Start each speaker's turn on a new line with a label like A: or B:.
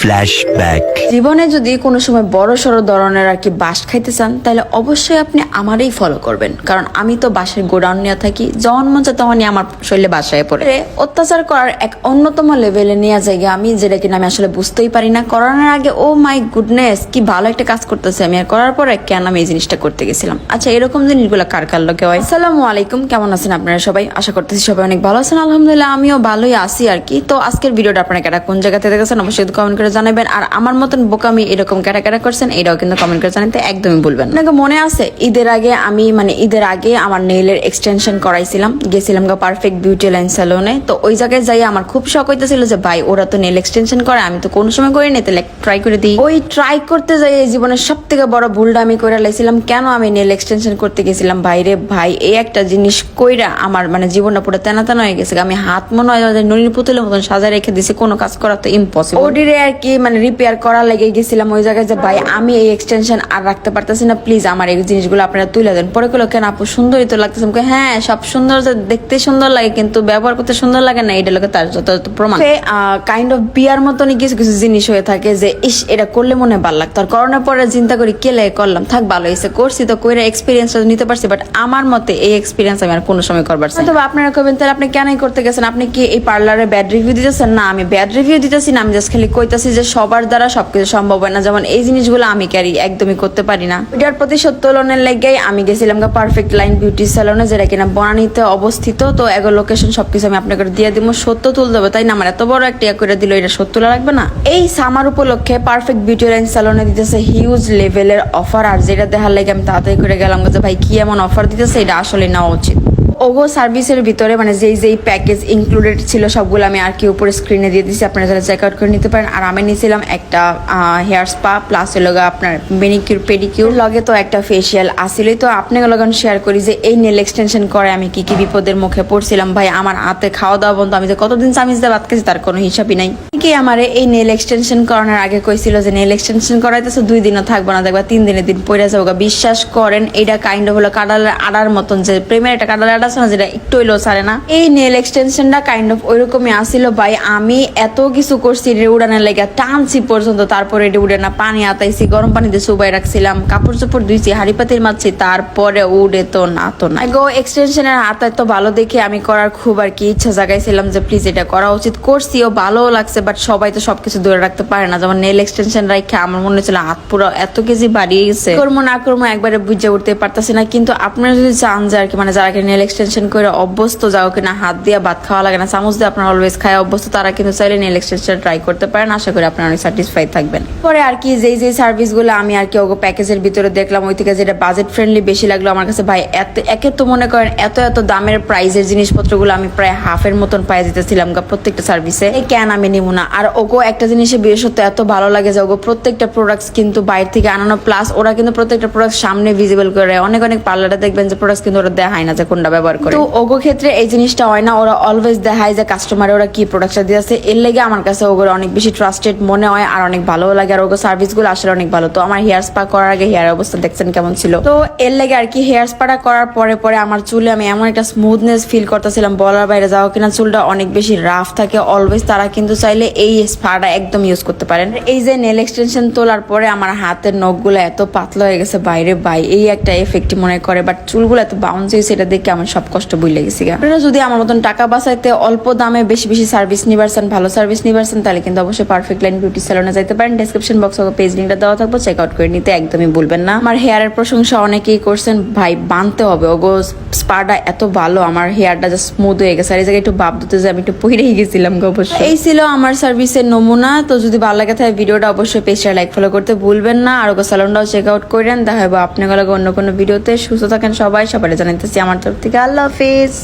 A: Flashback.
B: জীবনে যদি কোনো সময় বড় সড়ো ধরনের আর কি বাস খাইতে চান তাহলে অবশ্যই আপনি আমারই ফলো করবেন, কারণ আমি তো বাসের গোডাউন নিয়ে থাকি, যখন মন চায় তখনই আমার শরীরে বাসায় পড়ে অত্যাচার করার এক অন্যতম লেভেলে নেওয়া যায় আমি, যেটা কিনা আমি আসলে বুঝতেই পারি না। করোনার আগে ও মাই গুডনেস কি ভালো একটা কাজ করতেছে আমি, আর করার পরে কেন আমি এই জিনিসটা করতে গেছিলাম। আচ্ছা, এরকম জিনিসগুলো কার কার লোকে হয়। আসসালামু আলাইকুম, কেমন আছেন আপনারা সবাই? আশা করতেছি সবাই অনেক ভালো আছেন। আলহামদুলিল্লাহ আমিও ভালোই আছি আর কি। তো আজকের ভিডিওটা আপনারা কেটা কোন জায়গা থেকে দেখেছেন অবশ্যই কমেন্ট করে জানাবেন, আর আমার মতন বোকামি এরকম কেটা করছেন এটাও কিন্তু কমেন্ট করে জানাতে একদমই ভুলবেন না। মনে আছে ঈদের আগে আমার নেইলের এক্সটেনশন করাইছিলাম, গেছিলাম পারফেক্ট বিউটি লাইন স্যালনে। তো ওই জায়গায় যাই আমার খুব শখ হইতেছিল যে ভাই ওরা তো নেইল এক্সটেনশন করে, আমি তো কোনো সময় করি না, তাহলে ট্রাই করে দিই। ওই ট্রাই করতে যাই এই জীবনের সব থেকে বড় ভুলটা আমি করে লাইছিলাম। কেন আমি নেইল এক্সটেনশন করতে গেছিলাম ভাইরে ভাই, এই একটা জিনিস কইরা আমার জীবনটা পুরো তেনা তেনা হয়ে গেছে। আমি হাত মনে হয় নলিনী পুতুলের মতন সাজা রেখে দিছি, কোনো কাজ করা তো ইম্পসিবল। ওডিরে আর কি রিপেয়ার করা লেগে গেছিলাম ওই জায়গায় যে ভাই আমি এই এক্সটেনশন আর রাখতে পারতেছি না, প্লিজ আমার এই জিনিসগুলো আপনারা তুলে দেন। পরে কইলো কেন আপু সুন্দরই তো লাগতেছে। হ্যাঁ সব সুন্দর, দেখতে সুন্দর লাগে কিন্তু ব্যবহার করতে সুন্দর লাগে না, এটা লোকে তার যত প্রমাণ। কাইন্ড অফ বিয়ার মতনই কিছু কিছু জিনিস হয়ে থাকে যে ইস এটা করলে মনে ভালো লাগতো, আর করোনার পরে চিন্তা করি কে লাগে করলাম, থাক ভালো হয়েছে করছি তো কইরা এক্সপিরিয়েন্সটা নিতে পারছি। বাট আমার মতে এই এক্সপিরিয়েন্স আমি আর কোনো সময় করবার চাই না। তবে আপনারা কবেন তাহলে আপনি কেনই করতে গেছেন, আপনি কি এই পার্লারে ব্যাড রিভিউ দিতেছেন? না, আমি ব্যাড রিভিউ দিতেছি না, আমি জাস্ট খালি কইতাছি যে সবার দ্বারা সবকিছু সম্ভব হয় না। যেমন এই জিনিসগুলো আমি ক্যারি একদমই করতে পারি না। এটার প্রতি সত্যলনের লেগেই আমি গেছিলাম পারফেক্ট লাইন বিউটি স্যালনে, যেটা কিনা বনানীতে অবস্থিত। তো এগো লোকেশন সবকিছু আমি আপনাকে দিয়ে দিব, সত্য তুল দেবো তাই না? আমার এত বড় একটা করে দিল, এটা সত্য তোলা লাগবে না? এই সামার উপলক্ষে পারফেক্ট বিউটি লাইন স্যালনে দিতেছে হিউজ লেভেলের অফার, আর যেটা দেখার লাগে আমি তাড়াতাড়ি করে গেলাম যে ভাই কি এমন অফার দিতেছে, এটা আসলে নেওয়া উচিত। ওগো সার্ভিসের ভিতরে যেই প্যাকেজ ইনক্লুডেড ছিল সবগুলো আমি আর কি উপরে স্ক্রিনে দিয়ে দিচ্ছি, আপনারা যারা চেক আউট করে নিতে পারেন। আর আমি নিয়েছিলাম একটা হেয়ার স্পা প্লাস হলো আপনার মেনিকিউর পেডিকিউর, লগে তো একটা ফেসিয়াল আসলেই। তো আপনাকে লগন শেয়ার করি যে এই নেল এক্সটেনশন করে আমি কি কি বিপদের মুখে পড়ছিলাম ভাই। আমার হাতে খাওয়া দাওয়া বন্ধ, আমি যে কতদিন চামিচ দিয়ে ভাত খেয়েছি তার কোনো হিসাবই নাই। কি আমার এই নেল এক্সটেনশন করানোর আগে কইছিল যে নেল এক্সটেনশন করাইতেছে 2 দিনও থাকবো না, দেখবা 3 দিনের দিন পড়ে যাবো। বিশ্বাস করেন এটা কাইন্ড অফ হলো কাঁড়ালের আড়ার মতন, যে প্রেমের একটা কাঁড়ালের আড়া আছে না যেটা একটু হইলেও ছাড়ে না, এই নেল এক্সটেনশনটা কাইন্ড অফ ওইরকমই আসছিল ভাই। আমি এত কিছু করছি এটা উড়ানোর লেগে, টানছি পর্যন্ত, তারপরে এটা উড়ে না, পানি আতাইছি, গরম পানিতে চুবাই রাখছিলাম, কাপড় চোপড় ধুইছি, হাড়ি পাতির মারছি, তারপরে উড়ে তো না তো না গো। এক্সটেনশনের হাতায় তো ভালো দেখে আমি করার খুব আর কি ইচ্ছা জাগাইছিলাম যে প্লিজ এটা করা উচিত। করছিও, ভালো লাগছে, বাট সবাই তো সবকিছু ধরে রাখতে পারে না। যেমন নেল এক্সটেনশন রাখে আমার মনে হচ্ছিল হাত পুরো এত কেজি বাড়িয়ে গেছে, করবো না করবো একবারে বুঝে উঠতে পারতেছি না। কিন্তু আপনারা যদি চান যে আর কি যারা নেল এক্সটেনশন করে অভ্যস্ত, যাও কিনা হাত দিয়ে ভাত খাওয়া লাগে না, চামচ দিয়ে আপনারা অলওয়েজ খায় অভ্যস্ত, তারা কিন্তু চাইলে নেল এক্সটেনশন ট্রাই করতে পারেন। আশা করি আপনারা অনেক স্যাটিসফাই থাকবেন। পরে আর কি যেই সার্ভিসগুলো আমি আর কি ওগো প্যাকেজের ভিতরে দেখলাম, ওই থেকে যেটা বাজেট ফ্রেন্ডলি বেশি লাগলো আমার কাছে ভাই। একে তো মনে করেন এত দামের প্রাইসের জিনিসপত্রগুলো আমি প্রায় হাফের মতন পাই যেতেছিলাম প্রত্যেকটা সার্ভিসে। এই কেন আমি নিব না? আর ওগো একটা জিনিসে বিশেষত এত ভালো লাগে যে ওগো প্রত্যেকটা প্রোডাক্টস কিন্তু বাইরে থেকে আনানো, প্লাস ওরা কিন্তু প্রত্যেকটা প্রোডাক্ট সামনে ভিজিবল করে। অনেক পার্লারে দেখবেন যে প্রোডাক্টস কিন্তু ওরা দেখায় না যে কোনটা ব্যবহার করে। তো ওগো ক্ষেত্রে এই জিনিসটা হয় না, ওরা অলওয়েজ দেখায় যে কাস্টমারে ওরা কি প্রোডাক্টটা দিয়েছে। এর লেগে আমার কাছে ওগুলো অনেক বেশি ট্রাস্টেড মনে হয় আর অনেক ভালো লাগে। আর ওগো সার্ভিসগুলো আসলে অনেক ভালো। তো আমার হেয়ার স্পা করার আগে হেয়ার অবস্থা দেখছেন কেমন ছিল, তো এর লেগে আর কি হেয়ার স্পাটা করার পরে আমার চুলে আমি এমন একটা স্মুথনেস ফিল করতেছিলাম বলার বাইরে। যাও কিনা চুলটা অনেক বেশি রাফ থাকে অলওয়েজ, তারা কিন্তু চাইলে এই স্পাটা একদম ইউজ করতে পারেন। এই যে নেল এক্সটেনশন তোলার পরে আমার হাতের নখগুলো এত পাতলা হয়ে গেছে বাইরে ভাই, এই একটা এফেক্ট মনে করে। বাট চুলগুলো এত বাউন্স হয়েছে, এটা দেখে আমার সব কষ্ট ভুলে গেছি। আপনারা যদি আমার মতন টাকা বাঁচাইতে অল্প দামে বেশি সার্ভিস নিবারছেন, ভালো সার্ভিস নিবারছেন, তাহলে কিন্তু অবশ্যই পারফেক্ট লাইন বিউটি স্যালনে যাইতে পারেন। ডেসক্রিপশন বক্সে পেজ লিঙ্কটা দেওয়া থাকবে, চেক আউট করে নিতে একদমই ভুলবেন না। আমার হেয়ারের প্রশংসা অনেকেই করছেন ভাই, বানতে হবে ওগো স্পাটা এত ভালো, আমার হেয়ারটা জাস্ট স্মুথ হয়ে গেছে। আর এই জায়গায় একটু ভাব দিতে যে আমি একটু পইরেই গেছিলাম অবশ্যই। এই ছিল আমার সার্ভিসের নমুনা। তো যদি ভালো লাগে তাহলে ভিডিওটা অবশ্যই পেজটা লাইক ফলো করতে ভুলবেন না, আর ওগো স্যালনটাও চেক আউট করেন। দেখা হবে আপনার অন্য কোনো ভিডিওতে। সুস্থ থাকেন সবাই, সবাই জানাইতেছি আমার তরফ থেকে আল্লাহ হাফেজ।